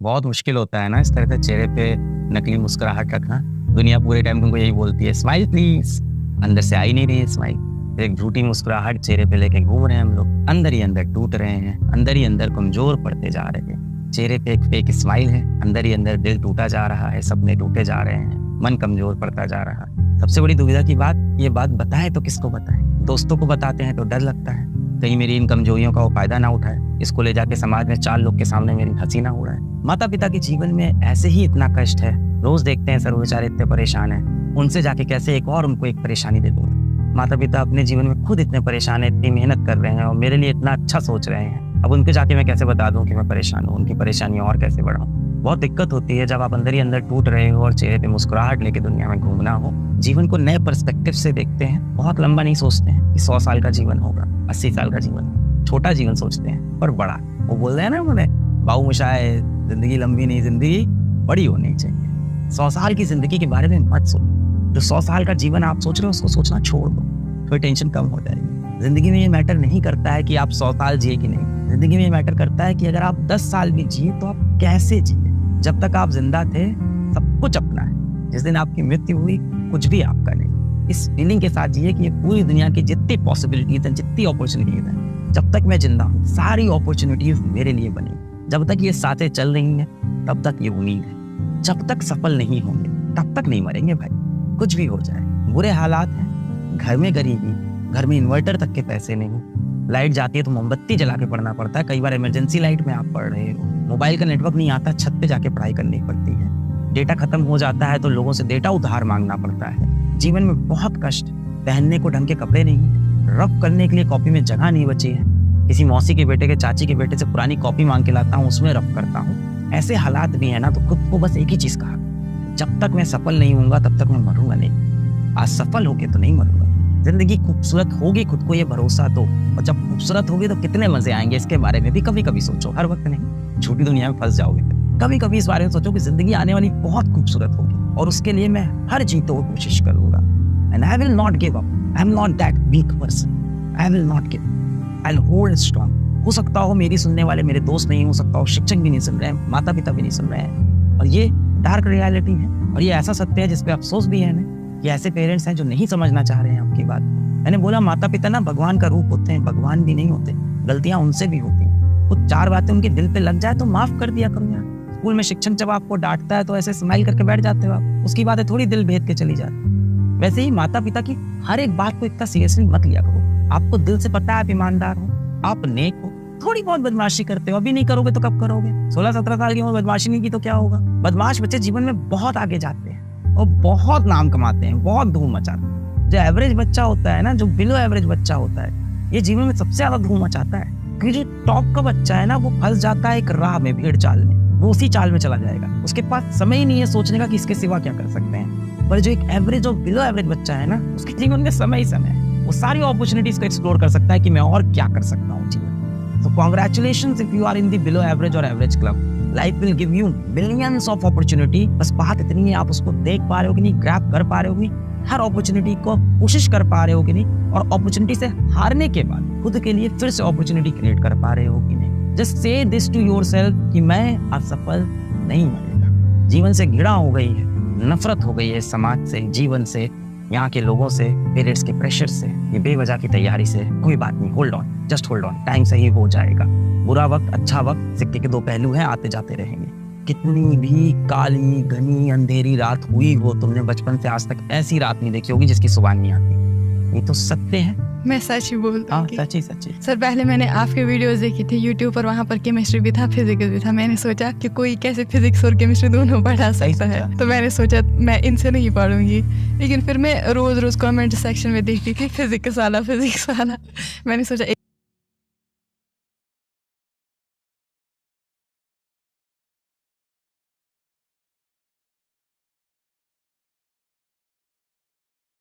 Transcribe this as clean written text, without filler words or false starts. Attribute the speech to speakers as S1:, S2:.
S1: बहुत मुश्किल होता है ना इस तरह से चेहरे पे नकली मुस्कुराहट रखना। दुनिया पूरे टाइम तुमको यही बोलती है स्माइल प्लीज, अंदर से आ ही नहीं रही है स्माइल। एक झूठी मुस्कुराहट चेहरे पे लेके घूम रहे हैं हम लोग, अंदर ही अंदर टूट रहे हैं, अंदर ही अंदर कमजोर पड़ते जा रहे हैं। चेहरे पे एक फेक स्माइल है, अंदर ही अंदर दिल टूटा जा रहा है, सपने टूटे जा रहे हैं, मन कमजोर पड़ता जा रहा है। सबसे बड़ी दुविधा की बात, ये बात बताए तो किसको बताएं? दोस्तों को बताते हैं तो डर लगता है कहीं मेरी इन कमजोरियों का वो फायदा ना उठाए, इसको ले जाके समाज में 4 लोग के सामने मेरी हंसी ना उड़ाए। माता पिता के जीवन में ऐसे ही इतना कष्ट है, रोज देखते हैं सर बेचारे इतने परेशान हैं, उनसे जाके कैसे एक और उनको एक परेशानी दे दूँ। माता पिता अपने जीवन में खुद इतने परेशान है, इतनी मेहनत कर रहे हैं और मेरे लिए इतना अच्छा सोच रहे हैं, अब उनको जाके मैं कैसे बता दूं कि मैं परेशान हूँ, उनकी परेशानी और कैसे बढ़ाऊं। बहुत दिक्कत होती है जब आप अंदर ही अंदर टूट रहे हो और चेहरे पे मुस्कुराहट लेके दुनिया में घूमना हो। जीवन को नए पर्सपेक्टिव से देखते हैं, बहुत लंबा नहीं सोचते हैं कि 100 साल का जीवन होगा, 80 साल का जीवन, छोटा जीवन सोचते हैं पर बड़ा। वो बोल रहे हैं ना उन्होंने, बाबू मोशाय, जिंदगी लंबी नहीं, जिंदगी बड़ी होनी चाहिए। 100 साल की जिंदगी के बारे में मत सोचो, जो 100 साल का जीवन आप सोच रहे हो उसको सोचना छोड़ दो, थोड़ी टेंशन कम हो जाएगी। जिंदगी में ये मैटर नहीं करता है कि आप 100 साल जिए कि नहीं, जिंदगी में ये मैटर करता है कि अगर आप 10 साल भी जिए तो आप कैसे जिए। जब तक आप जिंदा थे सब कुछ अपना है, जिस दिन आपकी मृत्यु हुई कुछ भी आपका नहीं। इस फीलिंग के साथ जिए कि ये पूरी दुनिया की जितनी पॉसिबिलिटीज हैं, जितनी अपॉर्चुनिटीज हैं, जब तक मैं जिंदा हूँ सारी अपॉर्चुनिटीज मेरे लिए बनी। जब तक ये सांसें चल रही हैं तब तक ये उम्मीद है, जब तक सफल नहीं होंगे तब तक नहीं मरेंगे भाई। कुछ भी हो जाए, बुरे हालात हैं, घर में गरीबी, घर में इन्वर्टर तक के पैसे नहीं, लाइट जाती है तो मोमबत्ती जला के पढ़ना पड़ता है, कई बार इमरजेंसी लाइट में आप पढ़ रहे हो, मोबाइल का नेटवर्क नहीं आता, छत पे जाके पढ़ाई करनी पड़ती है, डेटा खत्म हो जाता है तो लोगों से डेटा उधार मांगना पड़ता है। जीवन में बहुत कष्ट, पहनने को ढंग के कपड़े नहीं, रफ करने के लिए कॉपी में जगह नहीं बची है, किसी मौसी के बेटे के चाची के बेटे से पुरानी कॉपी मांग के लाता हूँ, उसमें रफ करता हूँ। ऐसे हालात भी है ना, तो खुद को बस एक ही चीज कहा, जब तक मैं सफल नहीं होऊंगा तब तक मैं मरूंगा नहीं। आज सफल होके तो नहीं मरूंगा। जिंदगी खूबसूरत होगी, खुद को ये भरोसा दो, और जब खूबसूरत होगी तो कितने मजे आएंगे इसके बारे में भी कभी कभी सोचो, हर वक्त नहीं, झूठी दुनिया में फंस जाओगे। कभी कभी इस बारे में सोचो कि जिंदगी आने वाली बहुत खूबसूरत होगी और उसके लिए मैं हर जीतो कोशिश करूंगा। And I will not give up, I am not that weak person, I will not give, I will hold strong. हो सकता हो मेरी सुनने वाले मेरे दोस्त नहीं, हो सकता हो शिक्षक भी नहीं सुन रहे हैं, माता पिता भी नहीं सुन रहे हैं, और ये डार्क रियलिटी है और ये ऐसा सत्य है जिसपे अफसोस भी है ना कि ऐसे पेरेंट्स हैं जो नहीं समझना चाह रहे हैं आपकी बात। मैंने बोला माता पिता ना भगवान का रूप होते हैं, भगवान भी नहीं होते, गलतियां उनसे भी होती हैं। कुछ 4 बातें उनके दिल पे लग जाए तो माफ कर दिया करो यार। स्कूल में शिक्षक जब आपको डांटता है तो ऐसे स्माइल करके बैठ जाते हो आप, उसकी बातें थोड़ी दिल भेद के चली जाती। वैसे ही माता पिता की हर एक बात को इतना सीरियसली मत लिया करो। आपको दिल से पता है आप ईमानदार हो, आप नेक हो, थोड़ी बहुत बदमाशी करते हो, अभी नहीं करोगे तो कब करोगे? 16-17 साल की उम्र बदमाशी नहीं की तो क्या होगा? बदमाश बच्चे जीवन में बहुत आगे जाते हैं और बहुत नाम कमाते हैं, बहुत धूम मचाते हैं। जो एवरेज बच्चा होता है ना, जो बिलो एवरेज बच्चा होता है, ये जीवन में सबसे ज्यादा धूम मचाता है। क्योंकि जो टॉप का बच्चा है ना, वो फंस जाता है एक राह में, भीड़ चाल में, वो उसी चाल में चला जाएगा, उसके पास समय ही नहीं है सोचने का कि इसके सिवा क्या कर सकते हैं। पर जो एक एवरेज और बिलो एवरेज बच्चा है ना, उसके जीवन में समय ही समय है, वो सारी अपॉर्चुनिटीज को एक्सप्लोर कर सकता है कि मैं और क्या कर सकता हूँ जीवन। So congratulations if you are in the below average or average club. Life will give you millions of opportunity. बस बात इतनी है, आप उसको देख पा रहे हो कि नहीं, ग्रैब कर पा रहे हो कि नहीं, हर अपॉर्चुनिटी को कोशिश कर पा रहे हो कि नहीं, और अपॉर्चुनिटी से हारने के बाद खुद के लिए फिर से अपॉर्चुनिटी क्रिएट कर पा रहे हो कि नहीं। Just say this to yourself कि मैं असफल नहीं मरेगा। जीवन से घृणा हो गई है, नफरत हो गई है, समाज से, जीवन से, यहाँ के लोगों से, पेरेंट्स के प्रेशर से, ये बेवजह की तैयारी से। कोई बात नहीं, hold on, just hold on, time सही हो जाएगा। बुरा वक्त, अच्छा वक्त, सिक्के के 2 पहलू हैं, आते जाते रहेंगे। कितनी भी काली घनी अंधेरी रात हुई हो, तुमने बचपन से आज तक ऐसी रात नहीं देखी होगी जिसकी सुबह नहीं आती। ये तो सत्य है।
S2: मैं सच ही बोलता हूँ।
S1: सच्ची
S2: सर, पहले मैंने आपके वीडियोस देखी थी यूट्यूब पर, वहाँ पर केमिस्ट्री भी था, फिजिक्स भी था। मैंने सोचा कि कोई कैसे फिजिक्स और केमिस्ट्री दोनों पढ़ा सकता है, तो मैंने सोचा मैं इनसे नहीं पढ़ूंगी। लेकिन फिर मैं रोज कमेंट सेक्शन में देखती थी फिजिक्स वाला। मैंने सोचा